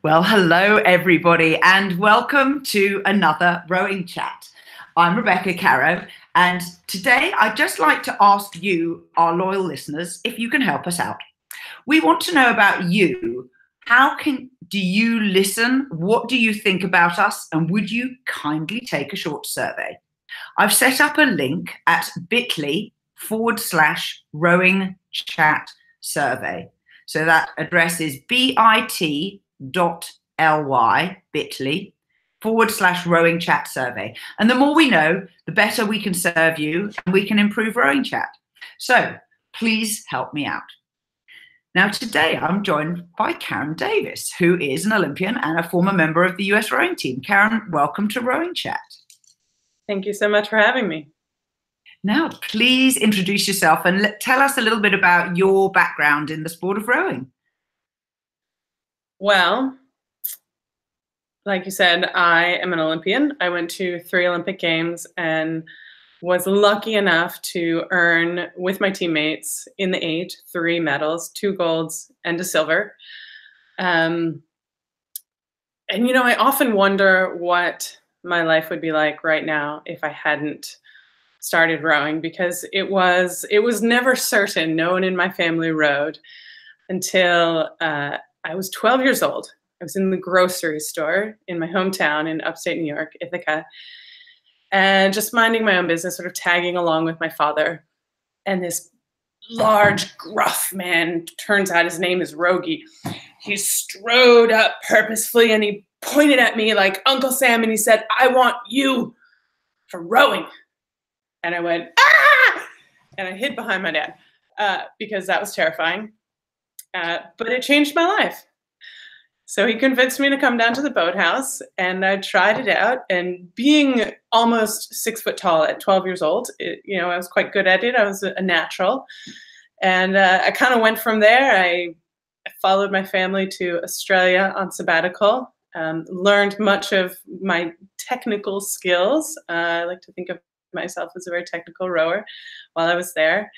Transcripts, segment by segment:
Well, hello everybody and welcome to another Rowing Chat. I'm Rebecca Caro and today I'd just like to ask you, our loyal listeners, if you can help us out. We want to know about you. Do you listen? What do you think about us? And would you kindly take a short survey? I've set up a link at bit.ly/rowing chat survey. So that address is bit.ly bit.ly/rowing chat survey. And the more we know, the better we can serve you and we can improve Rowing Chat. So please help me out. Now, today I'm joined by Caryn Davies, who is an Olympian and a former member of the US rowing team. Caryn, welcome to Rowing Chat. Thank you so much for having me. Now, please introduce yourself and tell us a little bit about your background in the sport of rowing. Well, like you said, I am an Olympian. I went to 3 Olympic Games and was lucky enough to earn, with my teammates in the 8, 3 medals, 2 golds and a silver. And, you know, I often wonder what my life would be like right now if I hadn't started rowing, because it was never certain. No one in my family rowed until I was 12 years old. I was in the grocery store in my hometown in upstate New York, Ithaca, and just minding my own business, sort of tagging along with my father. And this large, gruff man, turns out his name is Rogie, he strode up purposefully and he pointed at me like Uncle Sam and he said, "I want you for rowing." And I went, "Ah!" And I hid behind my dad because that was terrifying. But it changed my life. So he convinced me to come down to the boathouse, and I tried it out. And being almost 6 foot tall at 12 years old, I was quite good at it. I was a natural. And I kind of went from there. I followed my family to Australia on sabbatical, learned much of my technical skills. I like to think of myself as a very technical rower while I was there.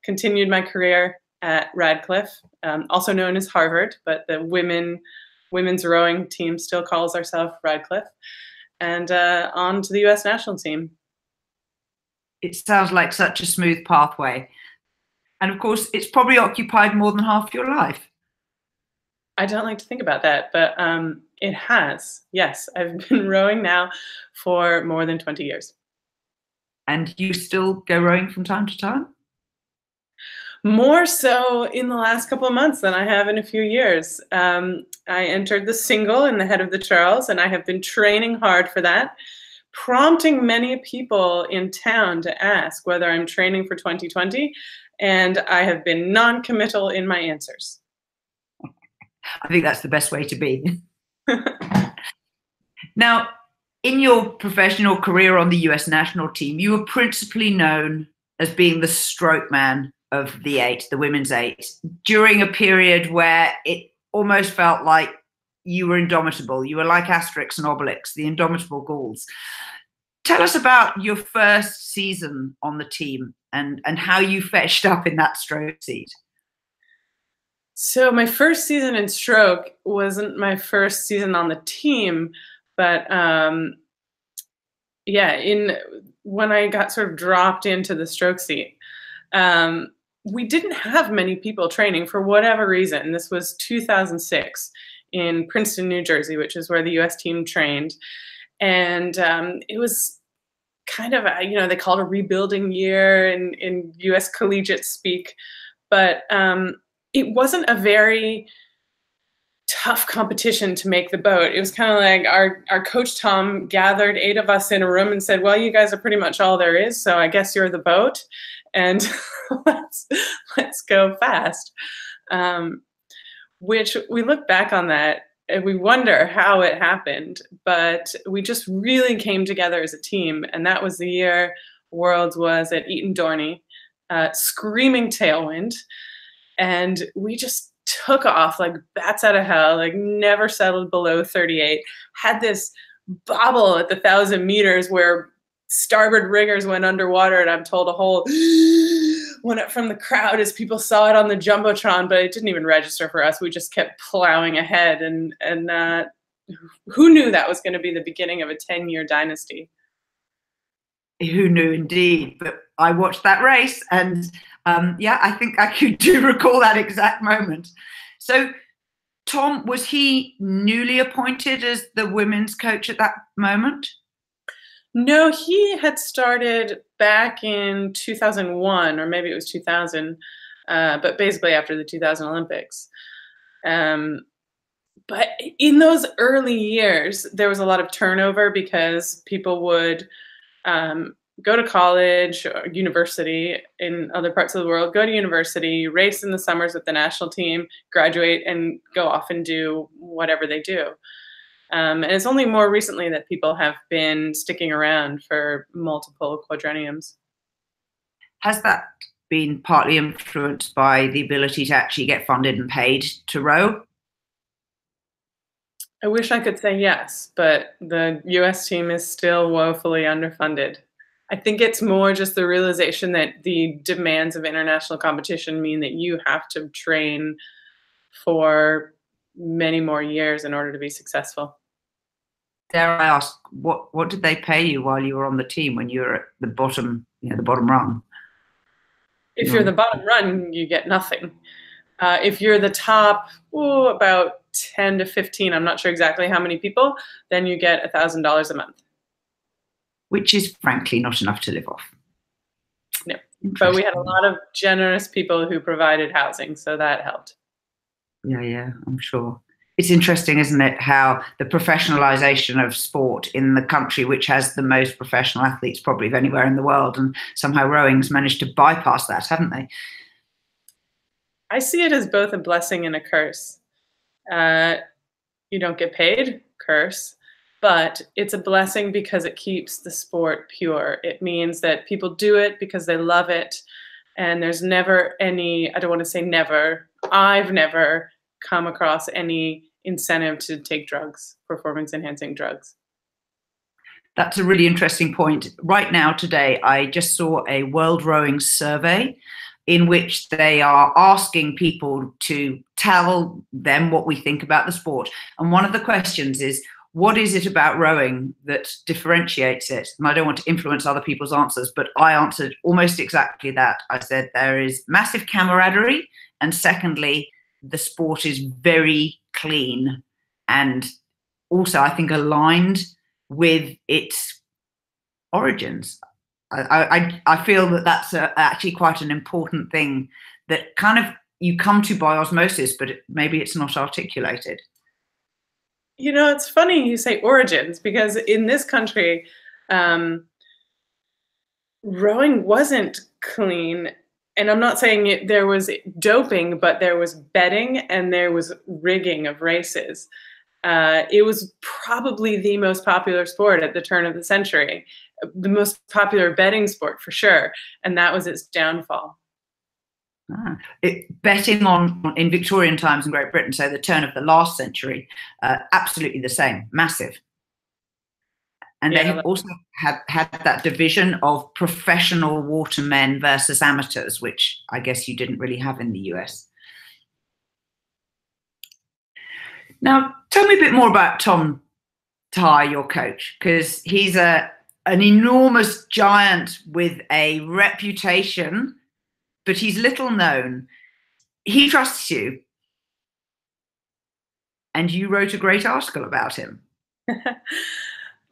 Continued my career at Radcliffe, also known as Harvard, but the women's rowing team still calls ourselves Radcliffe, and on to the US national team. It sounds like such a smooth pathway. And of course, it's probably occupied more than half your life. I don't like to think about that, but it has. Yes, I've been rowing now for more than 20 years. And you still go rowing from time to time? More so in the last couple of months than I have in a few years. I entered the single in the head of the Charles, and I have been training hard for that, prompting many people in town to ask whether I'm training for 2020, and I have been non-committal in my answers. I think that's the best way to be. Now, in your professional career on the US national team, you were principally known as being the stroke man of the 8, the women's 8, during a period where it almost felt like you were indomitable. You were like Asterix and Obelix, the indomitable Gauls. Tell us about your first season on the team and how you fetched up in that stroke seat. So my first season in stroke wasn't my first season on the team, but when I got sort of dropped into the stroke seat, we didn't have many people training for whatever reason. This was 2006 in Princeton, New Jersey, which is where the US team trained. And it was kind of, they call it a rebuilding year in US collegiate speak. But it wasn't a very tough competition to make the boat. It was kind of like our coach, Tom, gathered 8 of us in a room and said, "Well, you guys are pretty much all there is, so I guess you're the boat. And let's go fast." Which we look back on that and we wonder how it happened, but we just really came together as a team. And that was the year Worlds was at Eton Dorney, screaming tailwind. And we just took off like bats out of hell, like never settled below 38, had this bobble at the 1,000 meters where starboard riggers went underwater, and I'm told a whole went up from the crowd as people saw it on the Jumbotron, but it didn't even register for us. We just kept plowing ahead, and who knew that was going to be the beginning of a 10-year dynasty? Who knew indeed? But I watched that race, and yeah, I think I do recall that exact moment. So Tom, was he newly appointed as the women's coach at that moment? No, he had started back in 2001, or maybe it was 2000, but basically after the 2000 Olympics. But in those early years, there was a lot of turnover because people would go to college or university in other parts of the world, go to university, race in the summers with the national team, graduate, and go off and do whatever they do. And it's only more recently that people have been sticking around for multiple quadrenniums. Has that been partly influenced by the ability to actually get funded and paid to row? I wish I could say yes, but the US team is still woefully underfunded. I think it's more just the realization that the demands of international competition mean that you have to train for many more years in order to be successful. Dare I ask, what did they pay you while you were on the team when you were at the bottom, the bottom rung? If you're the bottom rung, you get nothing. If you're the top, about 10 to 15, I'm not sure exactly how many people, then you get $1,000 a month. Which is frankly not enough to live off. No, but we had a lot of generous people who provided housing, so that helped. Yeah, I'm sure. It's interesting, isn't it, how the professionalization of sport in the country which has the most professional athletes probably of anywhere in the world, and somehow rowing's managed to bypass that, haven't they? I see it as both a blessing and a curse. You don't get paid, curse, but it's a blessing because it keeps the sport pure. It means that people do it because they love it, and there's never any, I don't want to say never, I've never come across any incentive to take drugs, performance-enhancing drugs. That's a really interesting point. Right now, today, I just saw a World Rowing survey in which they are asking people to tell them what we think about the sport. And one of the questions is, what is it about rowing that differentiates it? And I don't want to influence other people's answers, but I answered almost exactly that. I said there is massive camaraderie, and secondly, the sport is very clean and also, I think, aligned with its origins. I feel that that's actually quite an important thing that kind of you come to by osmosis, but maybe it's not articulated. You know, it's funny you say origins, because in this country, rowing wasn't clean. And I'm not saying there was doping, but there was betting and there was rigging of races. It was probably the most popular sport at the turn of the century, the most popular betting sport for sure. And that was its downfall. Betting in Victorian times in Great Britain, so the turn of the last century, absolutely the same, massive. And they have also had that division of professional watermen versus amateurs, which I guess you didn't really have in the US. Now, tell me a bit more about Tom Terhar, your coach, because he's an enormous giant with a reputation, but he's little known. He trusts you. And you wrote a great article about him.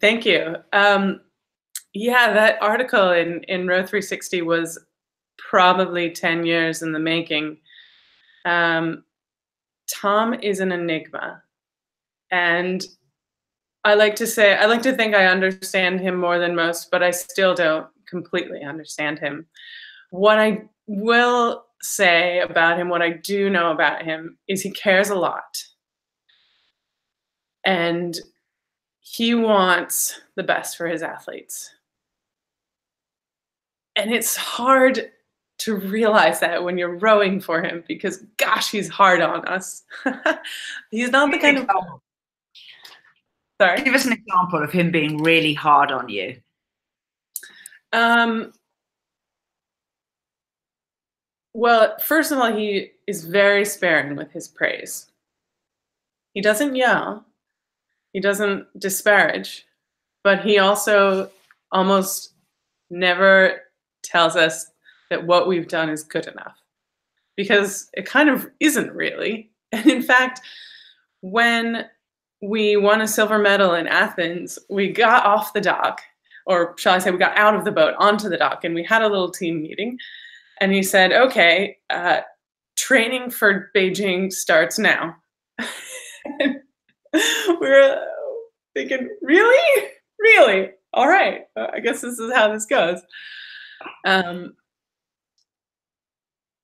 Thank you. Yeah, that article in Row 360 was probably 10 years in the making. Tom is an enigma. And I like to think I understand him more than most, but I still don't completely understand him. What I will say about him, what I do know about him, is he cares a lot. And he wants the best for his athletes. And it's hard to realize that when you're rowing for him, because gosh, he's hard on us. He's not the kind of... Sorry? Give us an example of him being really hard on you. Well, first of all, he is very sparing with his praise. He doesn't yell, he doesn't disparage, but he also almost never tells us that what we've done is good enough, because it kind of isn't really. And in fact, when we won a silver medal in Athens, we got off the dock, or shall I say, we got out of the boat onto the dock, and we had a little team meeting. And he said, okay, training for Beijing starts now. We're thinking, really? Really? All right. I guess this is how this goes.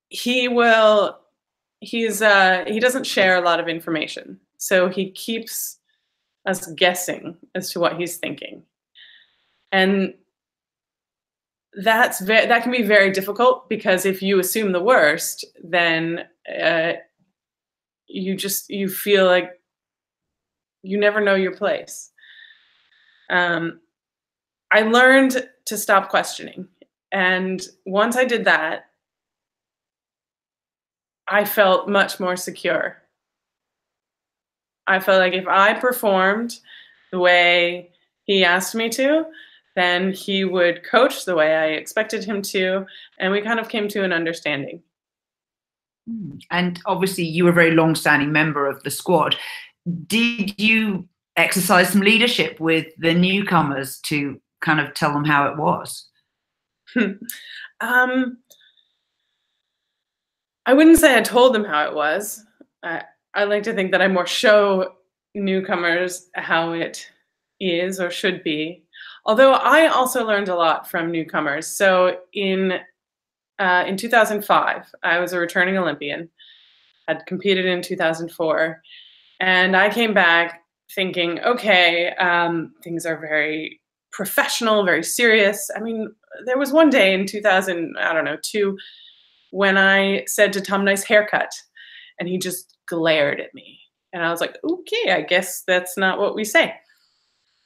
He doesn't share a lot of information. So he keeps us guessing as to what he's thinking. And that can be very difficult, because if you assume the worst, then you feel like you never know your place. I learned to stop questioning. And once I did that, I felt much more secure. I felt like if I performed the way he asked me to, then he would coach the way I expected him to, and we kind of came to an understanding. And obviously you were a very long-standing member of the squad. Did you exercise some leadership with the newcomers to kind of tell them how it was? I wouldn't say I told them how it was. I like to think that I more show newcomers how it is or should be. Although I also learned a lot from newcomers. So in 2005, I was a returning Olympian, had competed in 2004, and I came back thinking, okay, things are very professional, very serious. I mean, there was one day in 2002, when I said to Tom, nice haircut, and he just glared at me. And I was like, okay, I guess that's not what we say.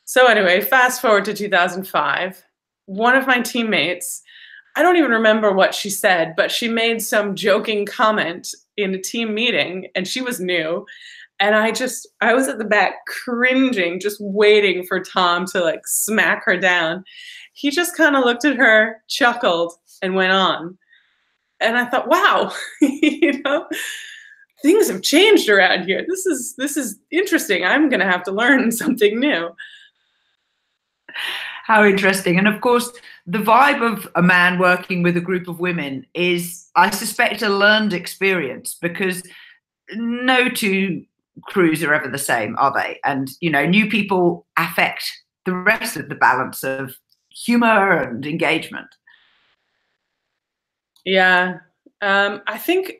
So anyway, fast forward to 2005, one of my teammates, I don't even remember what she said, but she made some joking comment in a team meeting, and she was new. And I was at the back cringing, just waiting for Tom to like smack her down. He just kind of looked at her, chuckled, and went on. And I thought, wow, things have changed around here. This is interesting. I'm going to have to learn something new. How interesting. And of course, the vibe of a man working with a group of women is, I suspect, a learned experience, because no two crews are ever the same, are they? And, new people affect the rest of the balance of humor and engagement. Yeah. I think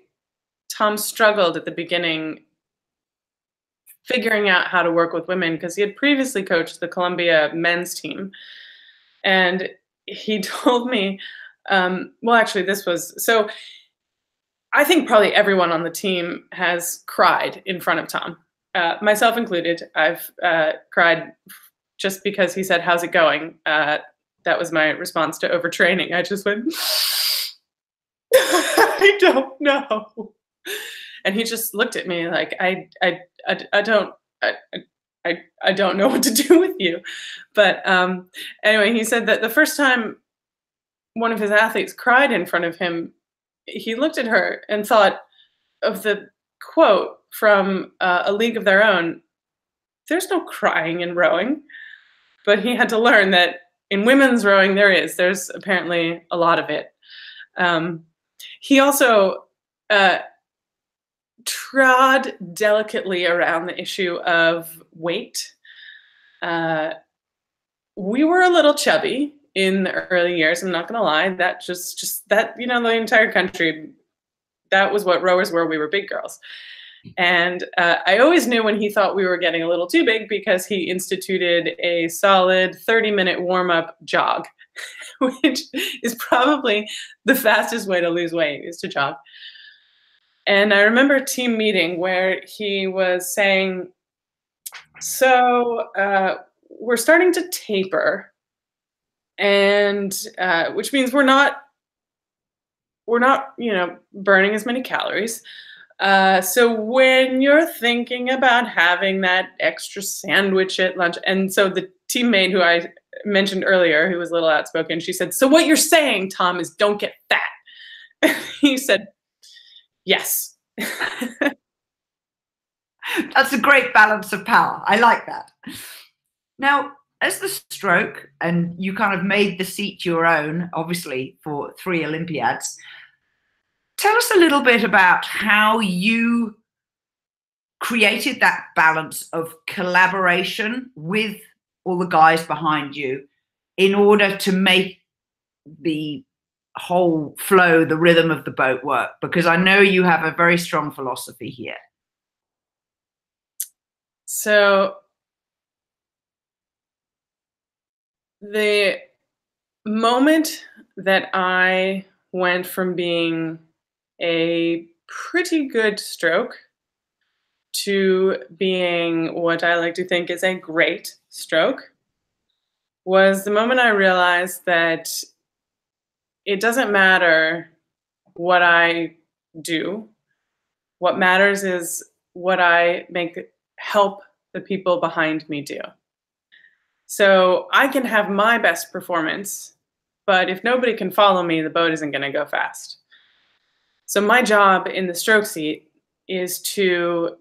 Tom struggled at the beginning figuring out how to work with women, because he had previously coached the Columbia men's team. And he told me, well, actually, so I think probably everyone on the team has cried in front of Tom, myself included. I've cried just because he said, how's it going? That was my response to overtraining. I just went, I don't know. And he just looked at me like, I don't know what to do with you. But anyway, he said that the first time one of his athletes cried in front of him, he looked at her and thought of the quote from A League of Their Own, there's no crying in rowing. But he had to learn that in women's rowing, there's apparently a lot of it. He also trod delicately around the issue of weight. We were a little chubby in the early years. I'm not going to lie. That just that, the entire country, that was what rowers were. We were big girls. And I always knew when he thought we were getting a little too big, because he instituted a solid 30-minute warm-up jog, which is probably the fastest way to lose weight, is to jog. And I remember a team meeting where he was saying, so we're starting to taper, and which means we're not we're not, burning as many calories. So when you're thinking about having that extra sandwich at lunch, and so the teammate who I mentioned earlier, who was a little outspoken, she said, "So what you're saying, Tom, is don't get fat." He said, "Yes." That's a great balance of power. I like that. Now, as the stroke, and you kind of made the seat your own, obviously, for 3 Olympiads, tell us a little bit about how you created that balance of collaboration with all the guys behind you in order to make the whole flow, the rhythm of the boat work, because I know you have a very strong philosophy here. So the moment that I went from being a pretty good stroke to being what I like to think is a great stroke was the moment I realized that it doesn't matter what I do. What matters is what I help the people behind me do. So I can have my best performance, but if nobody can follow me, the boat isn't going to go fast. So my job in the stroke seat is to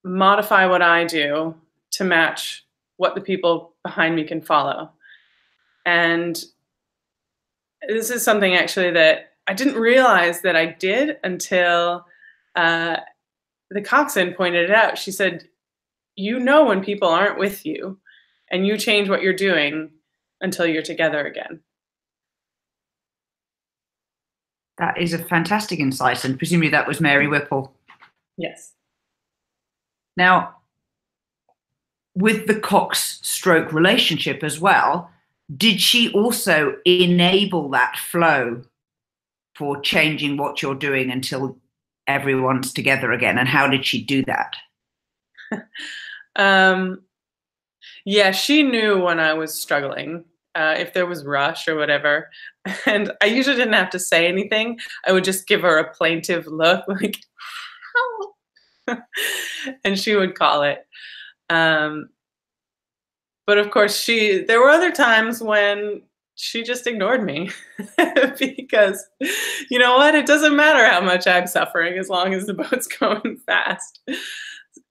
modify what I do to match what the people behind me can follow. And this is something actually that I didn't realize that I did until the coxswain pointed it out. She said, "You know when people aren't with you, and you change what you're doing until you're together again." That is a fantastic insight, and presumably that was Mary Whipple. Yes. Now, with the Cox-stroke relationship as well, did she also enable that flow for changing what you're doing until everyone's together again? And how did she do that? Yeah, she knew when I was struggling, if there was rush or whatever. And I usually didn't have to say anything. I would just give her a plaintive look, like, "Help." And she would call it. But of course, there were other times when she just ignored me because, you know what? It doesn't matter how much I'm suffering as long as the boat's going fast.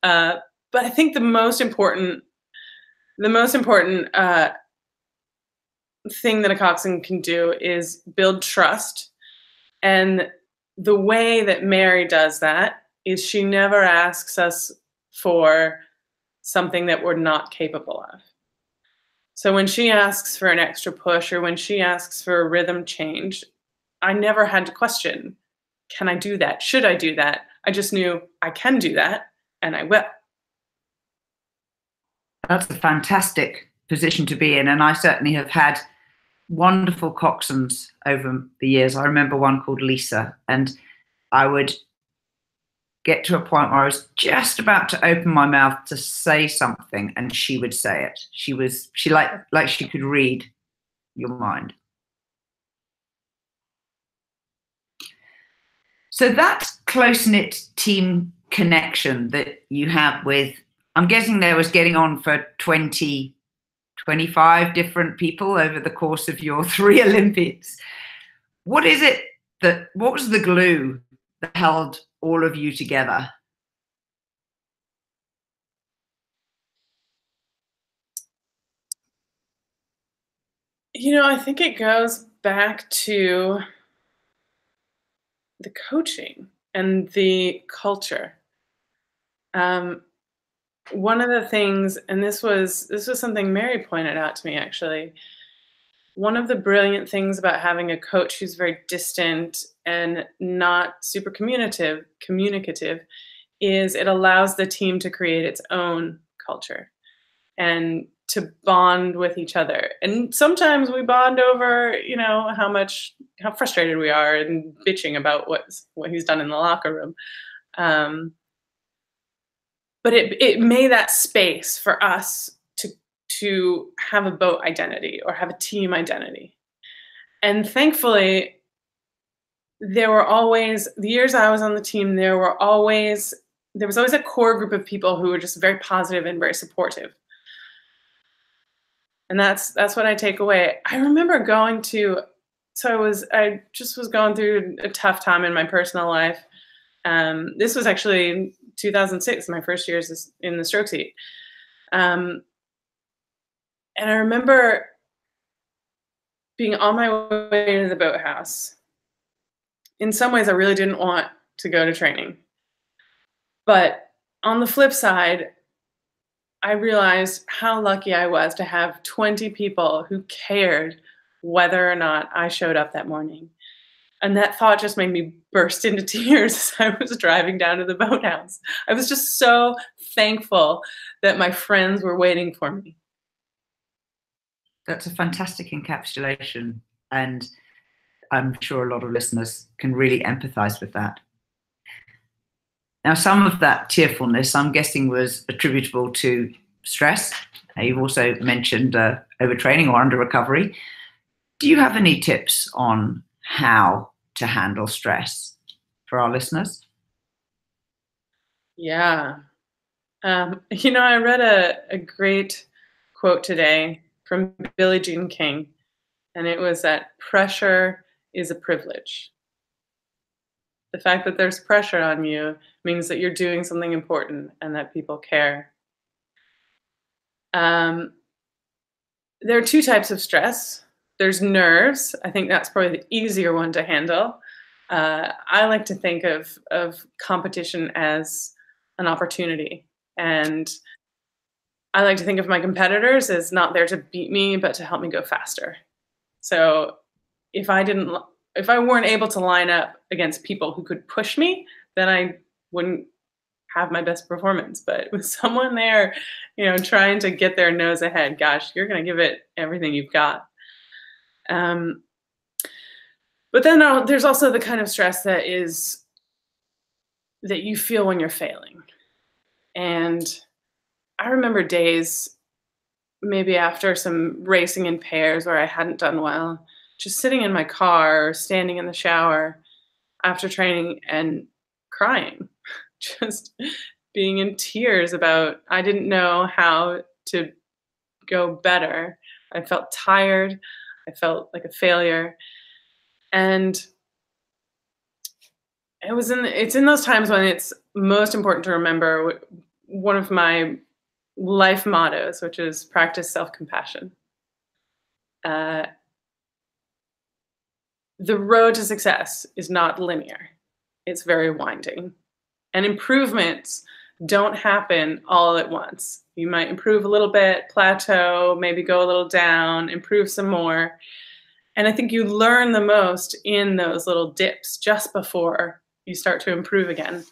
But I think the most important thing that a coxswain can do is build trust. And the way that Mary does that is she never asks us for something that we're not capable of. So when she asks for an extra push or when she asks for a rhythm change, I never had to question, can I do that? Should I do that? I just knew I can do that, and I will. That's a fantastic position to be in. And I certainly have had wonderful coxswains over the years. I remember one called Lisa, and I would get to a point where I was just about to open my mouth to say something, and she would say it. She like she could read your mind. So that close-knit team connection that you have with, I'm guessing there was getting on for 20, 25 different people over the course of your 3 Olympics. What was the glue that held all of you together? I think it goes back to the coaching and the culture. One of the things, and this was something Mary pointed out to me actually, one of the brilliant things about having a coach who's very distant and not super communicative is it allows the team to create its own culture and to bond with each other. And sometimes we bond over, how frustrated we are and bitching about what he's done in the locker room. But it made that space for us to have a boat identity or have a team identity. And thankfully, there were always, the years I was on the team, there was always a core group of people who were just very positive and very supportive. And that's what I take away. I remember going to, I just was going through a tough time in my personal life. This was actually 2006, my first years in the stroke seat. And I remember being on my way to the boathouse. In some ways, I really didn't want to go to training. But on the flip side, I realized how lucky I was to have 20 people who cared whether or not I showed up that morning. And that thought just made me burst into tears as I was driving down to the boathouse. I was just so thankful that my friends were waiting for me. That's a fantastic encapsulation, and I'm sure a lot of listeners can really empathize with that. Now, some of that cheerfulness, I'm guessing, was attributable to stress. You've also mentioned overtraining or under recovery. Do you have any tips on how to handle stress for our listeners? Yeah. I read a great quote today from Billie Jean King, and it was that pressure is a privilege. The fact that there's pressure on you means that you're doing something important and that people care. There are two types of stress. There's nerves. I think that's probably the easier one to handle. I like to think of competition as an opportunity. And I like to think of my competitors as not there to beat me, but to help me go faster. So if I weren't able to line up against people who could push me, then I wouldn't have my best performance. But with someone there, trying to get their nose ahead, gosh, you're going to give it everything you've got. But then there's also the kind of stress that you feel when you're failing. And I remember days, maybe after some racing in pairs where I hadn't done well, just sitting in my car or standing in the shower after training and crying, just being in tears about I didn't know how to go better. I felt tired. I felt like a failure. And it's in those times when it's most important to remember one of my life mottos, which is practice self-compassion. The road to success is not linear. It's very winding. And improvements don't happen all at once. You might improve a little bit, plateau, maybe go a little down, improve some more. And I think you learn the most in those little dips just before you start to improve again.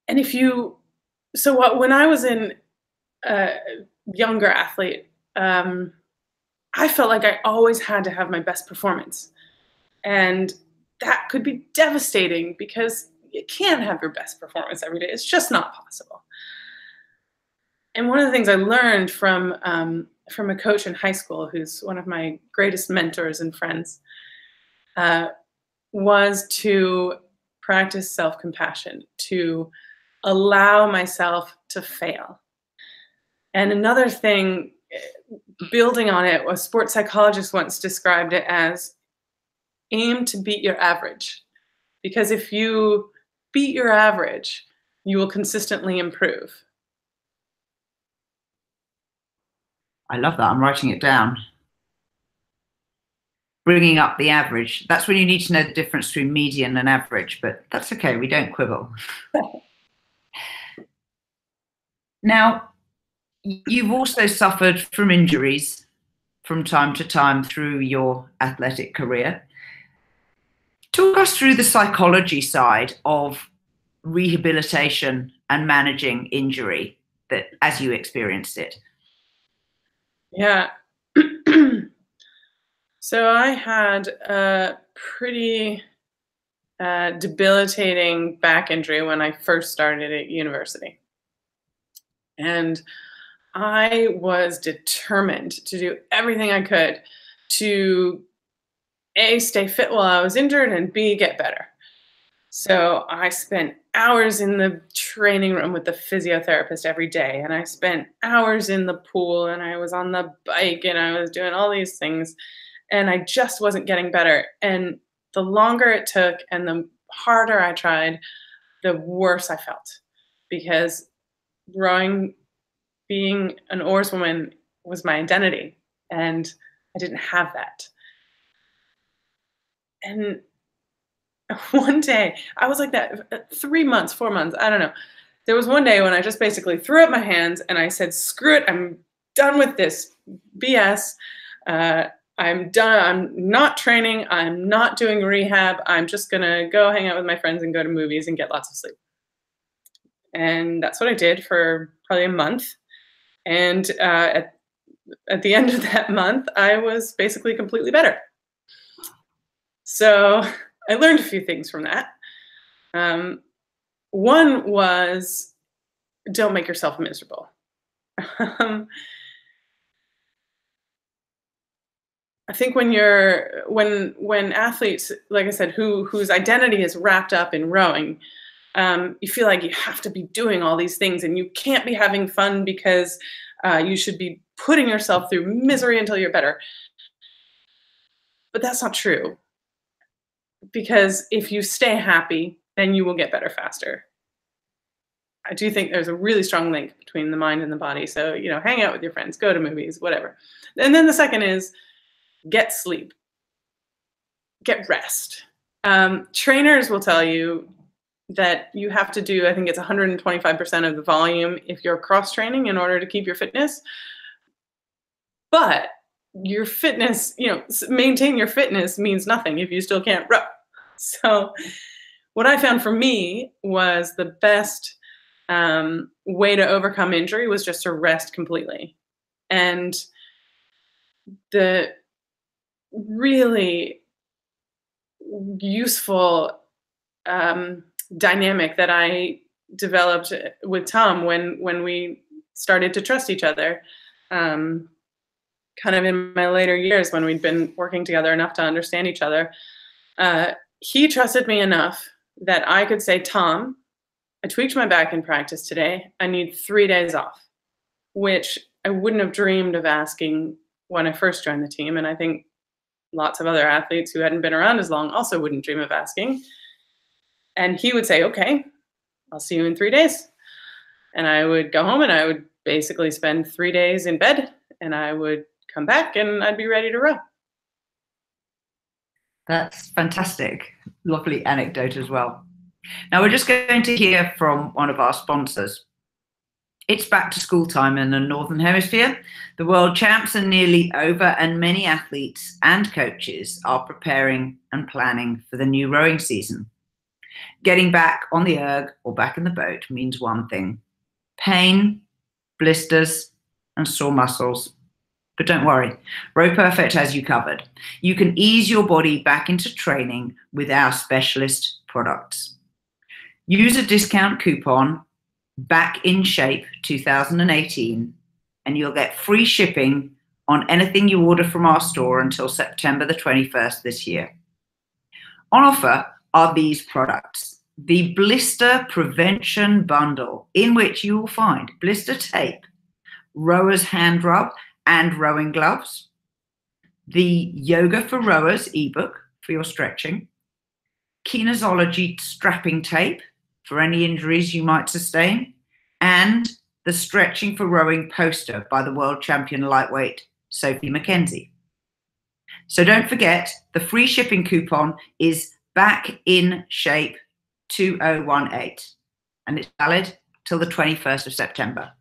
And when I was a younger athlete, I felt like I always had to have my best performance. And that could be devastating because you can't have your best performance every day. It's just not possible. And one of the things I learned from a coach in high school, who's one of my greatest mentors and friends, was to practice self-compassion, to allow myself to fail. And another thing, building on it, a sports psychologist once described it as aim to beat your average. Because if you beat your average, you will consistently improve. I love that. I'm writing it down. Bringing up the average. That's when you need to know the difference between median and average, but that's okay. We don't quibble. Now, you've also suffered from injuries from time to time through your athletic career. Talk us through the psychology side of rehabilitation and managing injury that as you experienced it. Yeah. So I had a pretty debilitating back injury when I first started at university. And I was determined to do everything I could to A, stay fit while I was injured, and B, get better. So I spent hours in the training room with the physiotherapist every day, and I spent hours in the pool, and I was on the bike, and I was doing all these things, and I just wasn't getting better. And the longer it took and the harder I tried, the worse I felt, because rowing, being an oarswoman, was my identity, and I didn't have that. And one day, I was like that 3 months, 4 months, I don't know. There was one day when I just basically threw up my hands and I said, screw it, I'm done with this BS. I'm done. I'm not training. I'm not doing rehab. I'm just going to go hang out with my friends and go to movies and get lots of sleep. And that's what I did for probably a month. And at the end of that month, I was basically completely better. So I learned a few things from that. One was, don't make yourself miserable. I think when athletes, like I said, whose identity is wrapped up in rowing, you feel like you have to be doing all these things and you can't be having fun because you should be putting yourself through misery until you're better. But that's not true. Because if you stay happy, then you will get better faster. I do think there's a really strong link between the mind and the body. So, hang out with your friends, go to movies, whatever. And then the second is get sleep, get rest. Trainers will tell you that you have to do, I think it's 125% of the volume if you're cross training in order to keep your fitness. But your fitness, maintain your fitness means nothing if you still can't row. So what I found for me was the best way to overcome injury was just to rest completely. And the really useful dynamic that I developed with Tom when we started to trust each other, kind of in my later years when we'd been working together enough to understand each other, he trusted me enough that I could say, Tom, I tweaked my back in practice today. I need 3 days off, which I wouldn't have dreamed of asking when I first joined the team. And I think lots of other athletes who hadn't been around as long also wouldn't dream of asking. And he would say, okay, I'll see you in 3 days. And I would go home and I would basically spend 3 days in bed, and I would come back and I'd be ready to row. That's fantastic. Lovely anecdote as well. Now we're just going to hear from one of our sponsors. It's back to school time in the Northern Hemisphere. The World Champs are nearly over, and many athletes and coaches are preparing and planning for the new rowing season. Getting back on the erg or back in the boat means one thing: pain, blisters, and sore muscles. But don't worry, Row Perfect has you covered. You can ease your body back into training with our specialist products. Use a discount coupon, Back in Shape 2018, and you'll get free shipping on anything you order from our store until September the 21st this year. On offer are these products: the Blister Prevention Bundle, in which you will find blister tape, rower's hand rub and rowing gloves, the Yoga for Rowers ebook for your stretching, kinesiology strapping tape for any injuries you might sustain, and the Stretching for Rowing poster by the world champion lightweight Sophie McKenzie. So don't forget, the free shipping coupon is Back in Shape 2018, and it's valid till the 21st of September.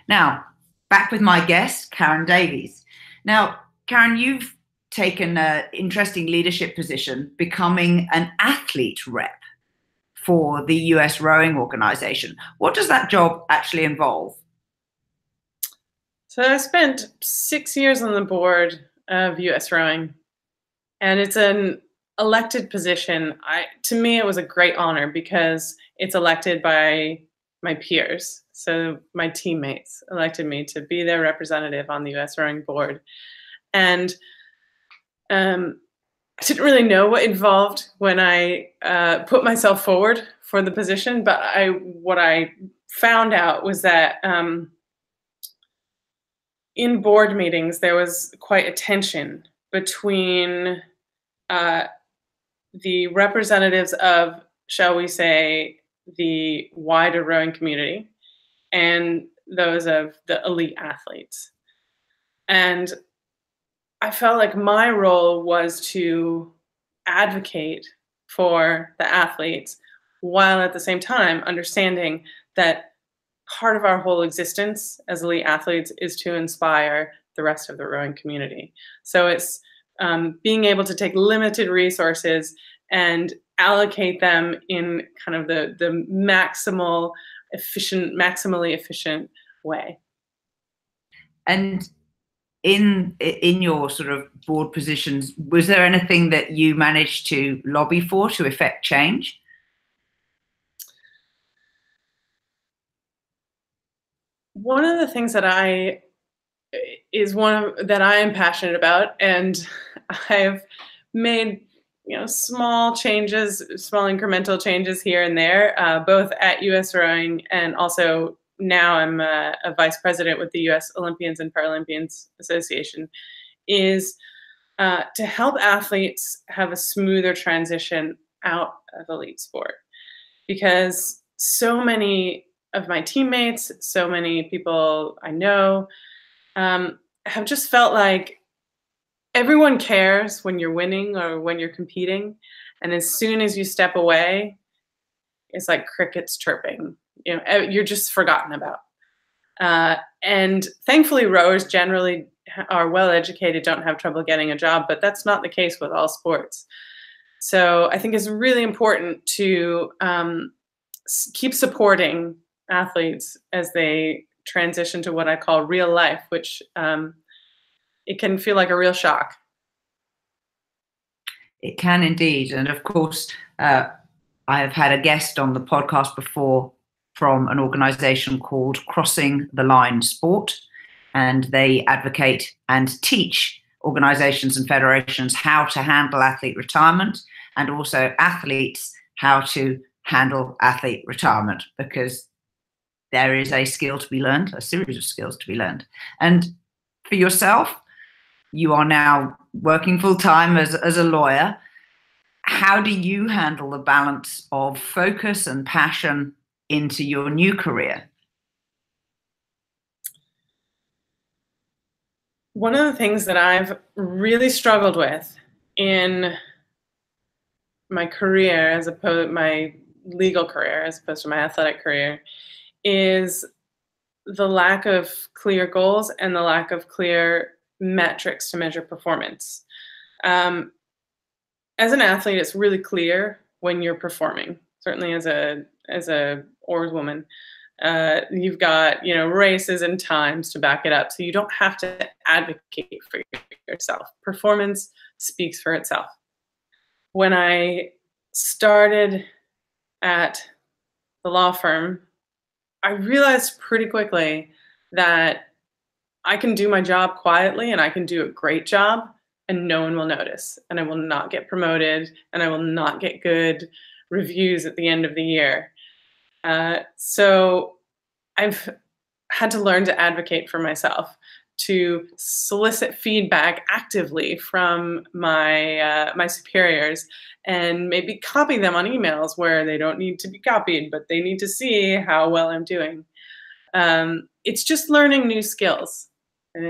Now, back with my guest, Caryn Davies. Now, Caryn, you've taken an interesting leadership position, becoming an athlete rep for the US Rowing Organization. What does that job actually involve? So I spent 6 years on the board of US Rowing, and it's an elected position. To me, it was a great honor because it's elected by my peers. So my teammates elected me to be their representative on the US Rowing board. And I didn't really know what involved when I put myself forward for the position, but what I found out was that in board meetings, there was quite a tension between the representatives of, shall we say, the wider rowing community and those of the elite athletes. And I felt like my role was to advocate for the athletes while at the same time understanding that part of our whole existence as elite athletes is to inspire the rest of the rowing community. So it's being able to take limited resources and allocate them in kind of the maximally efficient way. And in your sort of board positions, was there anything that you managed to lobby for to effect change? One of the things that I am passionate about, and I've made small changes, small incremental changes here and there, both at US Rowing and also now I'm a vice president with the US Olympians and Paralympians Association, is to help athletes have a smoother transition out of elite sport. Because so many of my teammates, so many people I know have just felt like everyone cares when you're winning or when you're competing. And as soon as you step away, it's like crickets chirping. You're just forgotten about. And thankfully, rowers generally are well educated, don't have trouble getting a job, but that's not the case with all sports. So I think it's really important to keep supporting athletes as they transition to what I call real life, which it can feel like a real shock. It can indeed. And of course, I have had a guest on the podcast before from an organization called Crossing the Line Sport, and they advocate and teach organizations and federations how to handle athlete retirement, and also athletes how to handle athlete retirement, because there is a skill to be learned, a series of skills to be learned. And for yourself, you are now working full-time as a lawyer. How do you handle the balance of focus and passion into your new career? One of the things that I've really struggled with in my career, my legal career, as opposed to my athletic career, is the lack of clear goals and the lack of clear metrics to measure performance. As an athlete, it's really clear when you're performing. Certainly as a oarswoman, you've got races and times to back it up, so you don't have to advocate for yourself. Performance speaks for itself. When I started at the law firm, I realized pretty quickly that I can do my job quietly and I can do a great job and no one will notice, and I will not get promoted, and I will not get good reviews at the end of the year. So I've had to learn to advocate for myself, to solicit feedback actively from my superiors, and maybe copy them on emails where they don't need to be copied, but they need to see how well I'm doing. It's just learning new skills, and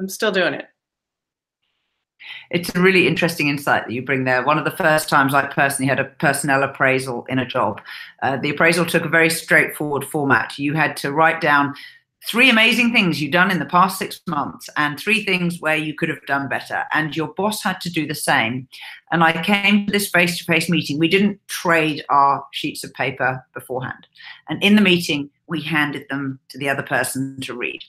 I'm still doing it. It's a really interesting insight that you bring there. One of the first times I personally had a personnel appraisal in a job, the appraisal took a very straightforward format. You had to write down 3 amazing things you've done in the past 6 months and 3 things where you could have done better. And your boss had to do the same. And I came to this face-to-face meeting. We didn't trade our sheets of paper beforehand. And in the meeting, we handed them to the other person to read.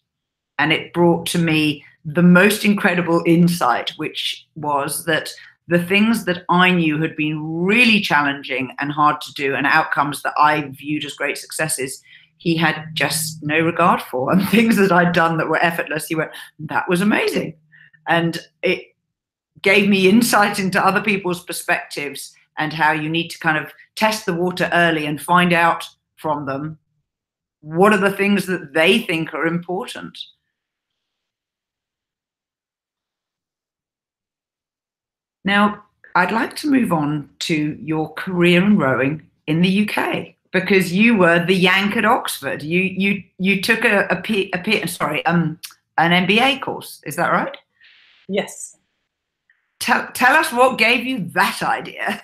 And it brought to me the most incredible insight, which was that the things that I knew had been really challenging and hard to do, and outcomes that I viewed as great successes, he had just no regard for. And things that I'd done that were effortless, he went, that was amazing. And it gave me insight into other people's perspectives and how you need to kind of test the water early and find out from them what are the things that they think are important. Now, I'd like to move on to your career in rowing in the UK, because you were the Yank at Oxford. You took an MBA course. Is that right? Yes. Tell us what gave you that idea.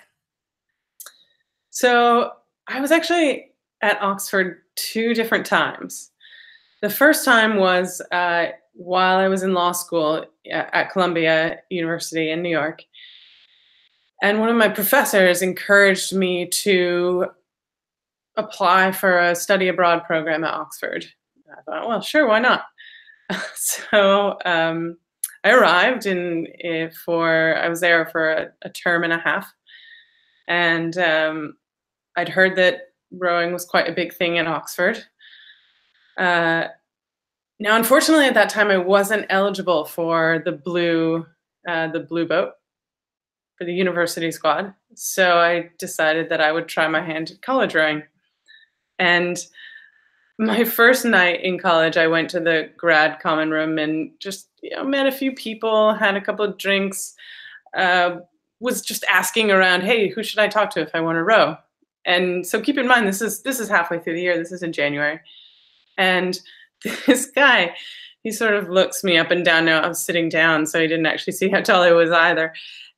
So I was actually at Oxford 2 different times. The first time was while I was in law school at Columbia University in New York. And one of my professors encouraged me to apply for a study abroad program at Oxford. I thought, well, sure, why not? So I arrived I was there for a term and a half. And I'd heard that rowing was quite a big thing in Oxford. Now, unfortunately, at that time, I wasn't eligible for the blue boat for the university squad. So I decided that I would try my hand at college rowing. And my first night in college, I went to the grad common room and just met a few people, had a couple of drinks, was just asking around, hey, who should I talk to if I want to row? And so keep in mind, this is halfway through the year. This is in January. And this guy, he sort of looks me up and down. Now I was sitting down, so he didn't actually see how tall I was either.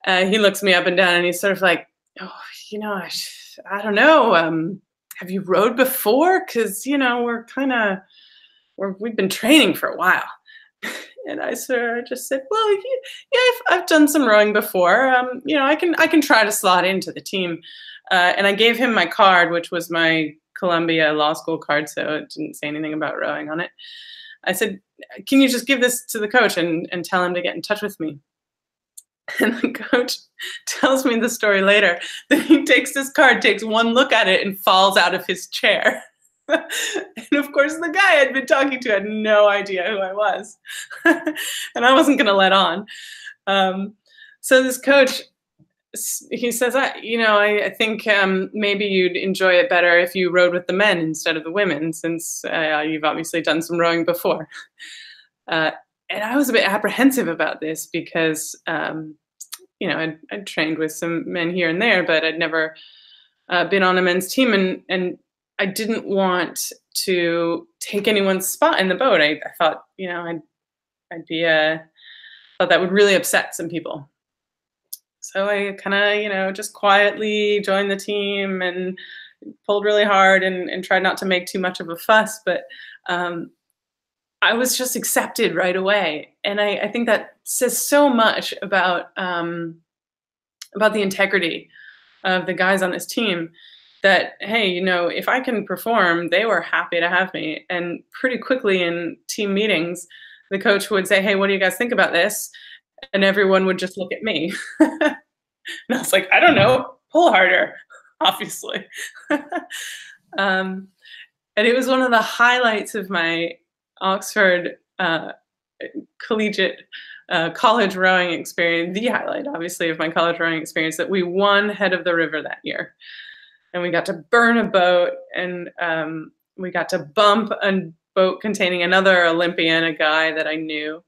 He looks me up and down, and he's sort of like, oh, I don't know. Have you rowed before? Because we've been training for a while. And I just said, well, yeah, I've done some rowing before. I can try to slot into the team. And I gave him my card, which was my Columbia Law School card, so it didn't say anything about rowing on it. I said, can you just give this to the coach and tell him to get in touch with me? And the coach tells me the story later that he takes this card, takes one look at it, and falls out of his chair. And of course, the guy I'd been talking to had no idea who I was. And I wasn't going to let on. So this coach, he says, I think maybe you'd enjoy it better if you rowed with the men instead of the women, since you've obviously done some rowing before. And I was a bit apprehensive about this because, I'd trained with some men here and there, but I'd never been on a men's team. And I didn't want to take anyone's spot in the boat. I thought, thought that would really upset some people. So I kind of, just quietly joined the team and pulled really hard and tried not to make too much of a fuss. But I was just accepted right away. And I think that says so much about the integrity of the guys on this team, that, hey, if I can perform, they were happy to have me. And pretty quickly in team meetings, the coach would say, hey, what do you guys think about this? And everyone would just look at me. And I was like, I don't know, pull harder, obviously. And it was one of the highlights of my Oxford collegiate college rowing experience, the highlight, obviously, of my college rowing experience, that we won Head of the River that year. And we got to burn a boat, and we got to bump a boat containing another Olympian, a guy that I knew.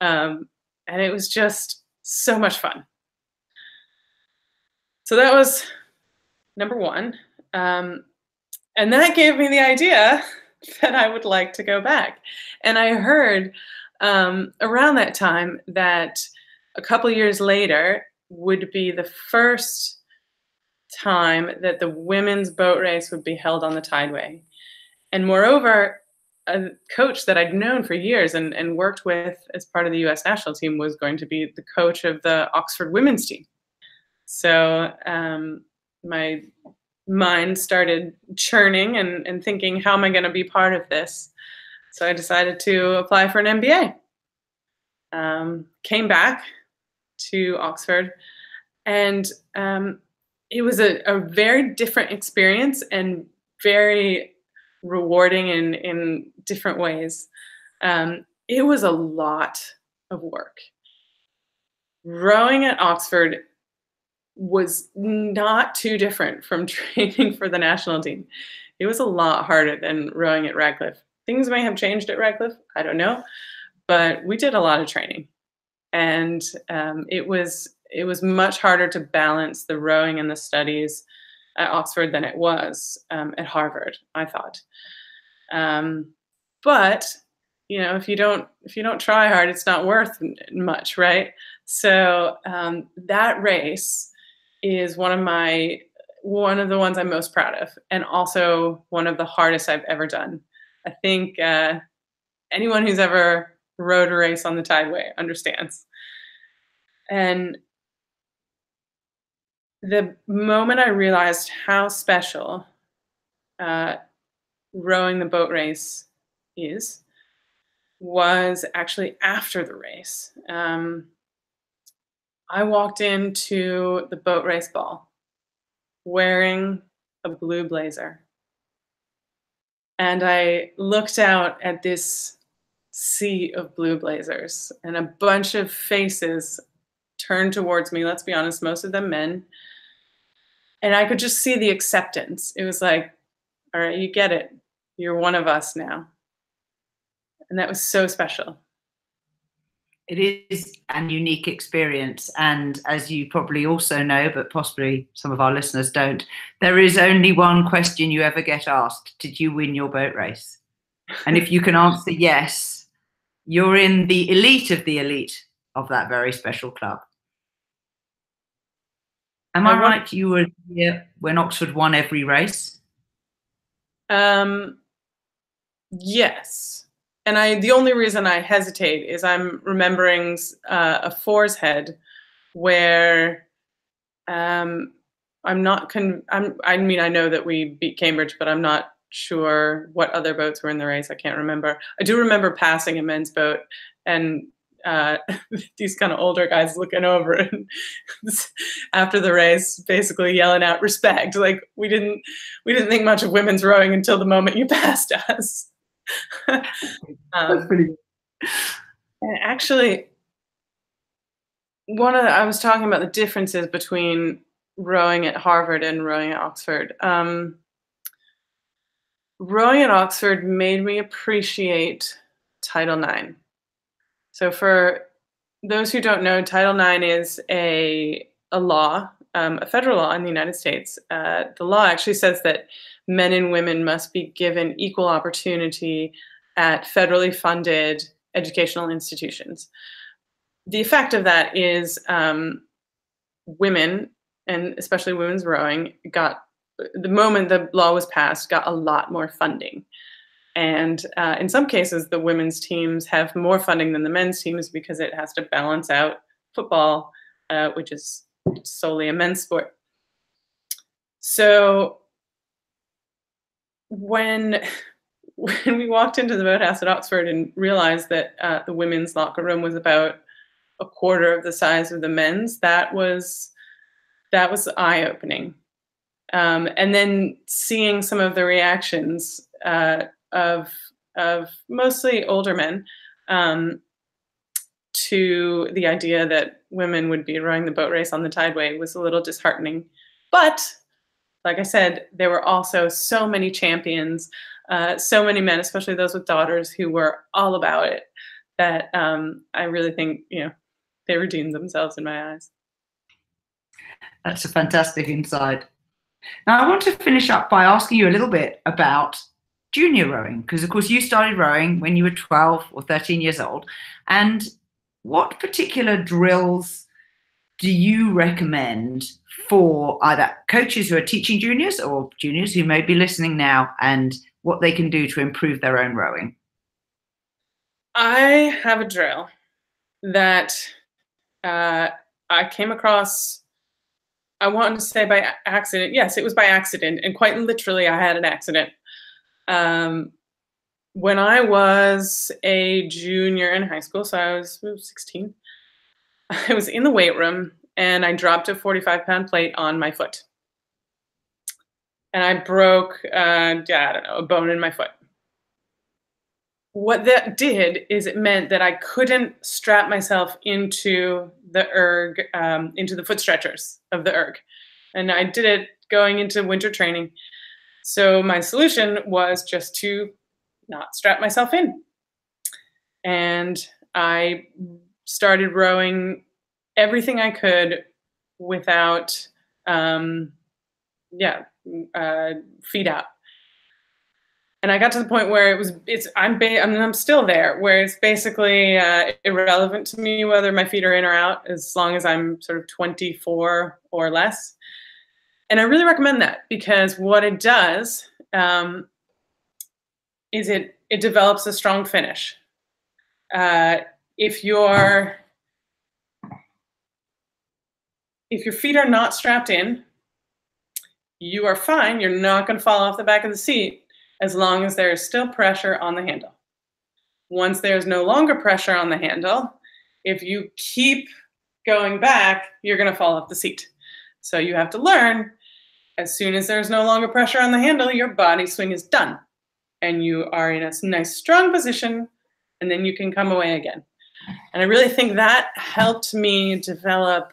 And it was just so much fun. So that was number one. And that gave me the idea that I would like to go back. And I heard around that time that a couple years later would be the first time that the women's boat race would be held on the Tideway. And moreover, a coach that I'd known for years and worked with as part of the US national team was going to be the coach of the Oxford women's team. So my mind started churning and thinking, how am I going to be part of this? So I decided to apply for an MBA. Came back to Oxford, and it was a very different experience and very rewarding in different ways. It was a lot of work, Rowing at Oxford was not too different from training for the national team. It was a lot harder than rowing at Radcliffe. Things may have changed at Radcliffe, I don't know, but we did a lot of training, and it was much harder to balance the rowing and the studies at Oxford than it was at Harvard, I thought. But you know, if you don't try hard, it's not worth much, right? So that race is one of the ones I'm most proud of, and also one of the hardest I've ever done. I think anyone who's ever rowed a race on the Tideway understands. And the moment I realized how special rowing the boat race is was actually after the race. I walked into the boat race ball wearing a blue blazer. And I looked out at this sea of blue blazers, and a bunch of faces turned towards me. Let's be honest, most of them men. And I could just see the acceptance. It was like, all right, you get it. You're one of us now. And that was so special. It is an unique experience. And as you probably also know, but possibly some of our listeners don't, there is only one question you ever get asked. Did you win your boat race? And if you can answer yes, you're in the elite of that very special club. Am I right? You were here when Oxford won every race? Yes. And the only reason I hesitate is I'm remembering a Fours Head where I mean, I know that we beat Cambridge, but I'm not sure what other boats were in the race. I can't remember. I do remember passing a men's boat and these kind of older guys looking over and after the race basically yelling out respect. Like we didn't think much of women's rowing until the moment you passed us. That's pretty good. And actually, I was talking about the differences between rowing at Harvard and rowing at Oxford. Rowing at Oxford made me appreciate Title IX. So for those who don't know, Title IX is a law, a federal law in the United States. The law actually says that men and women must be given equal opportunity at federally funded educational institutions. The effect of that is women, and especially women's rowing, the moment the law was passed, got a lot more funding. And in some cases, the women's teams have more funding than the men's teams because it has to balance out football, which is solely a men's sport. So when we walked into the boathouse at Oxford and realized that the women's locker room was about a quarter of the size of the men's, that was eye-opening. And then seeing some of the reactions of mostly older men to the idea that women would be rowing the boat race on the Tideway was a little disheartening. But like I said, there were also so many champions, so many men, especially those with daughters, who were all about it, that I really think, they redeemed themselves in my eyes. That's a fantastic insight. Now, I want to finish up by asking you a little bit about junior rowing, because, of course, you started rowing when you were 12 or 13 years old. And what particular drills do you recommend for either coaches who are teaching juniors or juniors who may be listening now, and what they can do to improve their own rowing? I have a drill that I came across, I want to say by accident. Yes, it was by accident. And quite literally, I had an accident. When I was a junior in high school, so I was 16, I was in the weight room and I dropped a 45-pound plate on my foot. And I broke, I don't know, a bone in my foot. what that did is it meant that I couldn't strap myself into the erg, into the foot stretchers of the erg. And I did it going into winter training. So my solution was just to not strap myself in. And I started rowing everything I could without, feet out. And I got to the point where I'm still there, where it's basically irrelevant to me whether my feet are in or out, as long as I'm sort of 24 or less. And I really recommend that, because what it does is it develops a strong finish. If your feet are not strapped in, you are fine. You're not going to fall off the back of the seat, as long as there is still pressure on the handle. Once there's no longer pressure on the handle, if you keep going back, you're going to fall off the seat. So you have to learn, as soon as there's no longer pressure on the handle, your body swing is done. And you are in a nice strong position, and then you can come away again. And I really think that helped me develop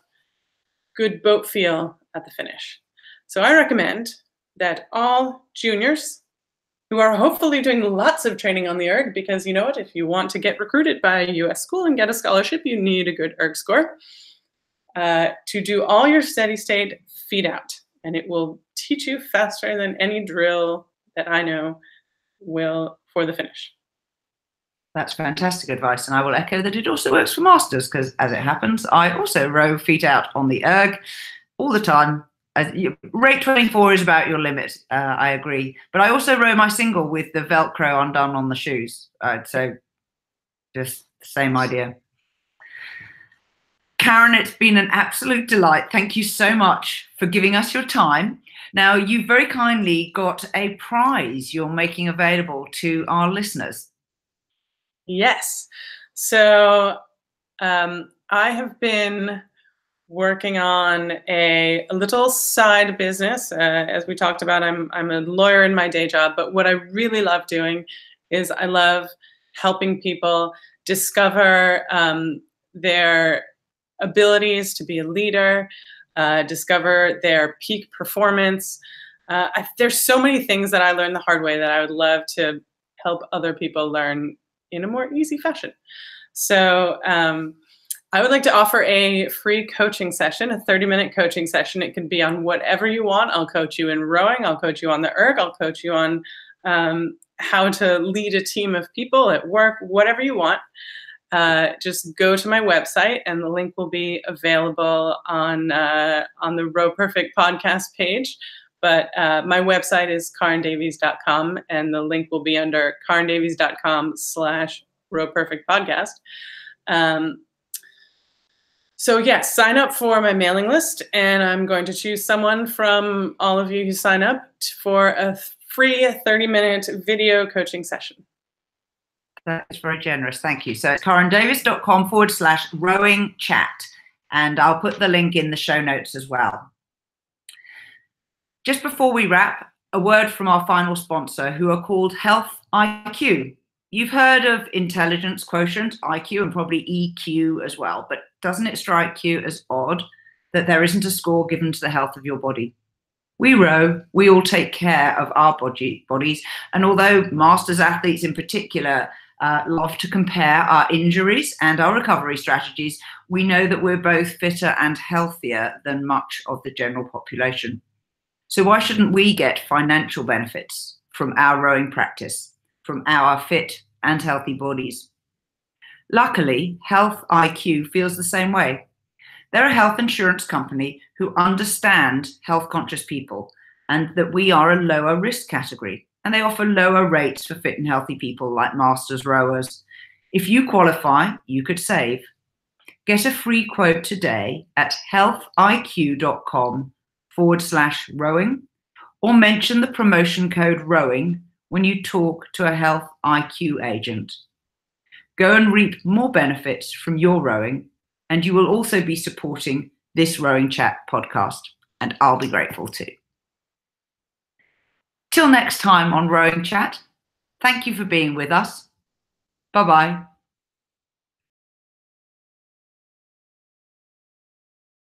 good boat feel at the finish. So I recommend that all juniors who are hopefully doing lots of training on the erg, because you know what, if you want to get recruited by a US school and get a scholarship, you need a good erg score, to do all your steady state feet out. And it will teach you faster than any drill that I know will for the finish. That's fantastic advice. And I will echo that it also works for masters, because as it happens, I also row feet out on the erg all the time. Rate 24 is about your limit. I agree. But I also row my single with the Velcro undone on the shoes. So just the same idea. Caryn, it's been an absolute delight. Thank you so much for giving us your time. Now, you've very kindly got a prize you're making available to our listeners. Yes. So I have been working on a little side business. As we talked about, I'm a lawyer in my day job, but what I really love doing is I love helping people discover their abilities to be a leader, discover their peak performance. There's so many things that I learned the hard way that I would love to help other people learn in a more easy fashion. So I would like to offer a free coaching session, a 30-minute coaching session. It can be on whatever you want. I'll coach you in rowing. I'll coach you on the erg. I'll coach you on how to lead a team of people at work, whatever you want. Just go to my website, and the link will be available on the Row Perfect podcast page. But my website is caryndavies.com, and the link will be under caryndavies.com/rowperfectpodcast. So yes, sign up for my mailing list, and I'm going to choose someone from all of you who sign up for a free 30-minute video coaching session. That's very generous. Thank you. So it's caryndavies.com/RowingChat, and I'll put the link in the show notes as well. Just before we wrap, a word from our final sponsor, who are called Health IQ. You've heard of intelligence quotient, IQ, and probably EQ as well, but doesn't it strike you as odd that there isn't a score given to the health of your body? We row, we all take care of our bodies, and although masters athletes in particular love to compare our injuries and our recovery strategies, we know that we're both fitter and healthier than much of the general population. So why shouldn't we get financial benefits from our rowing practice, from our fit and healthy bodies? Luckily, Health IQ feels the same way. They're a health insurance company who understand health-conscious people, and that we are a lower risk category, and they offer lower rates for fit and healthy people like masters rowers. If you qualify, you could save. Get a free quote today at healthiq.com/rowing, or mention the promotion code ROWING when you talk to a Health IQ agent. Go and reap more benefits from your rowing, and you will also be supporting this Rowing Chat podcast, and I'll be grateful too. Till next time on Rowing Chat, thank you for being with us. Bye-bye.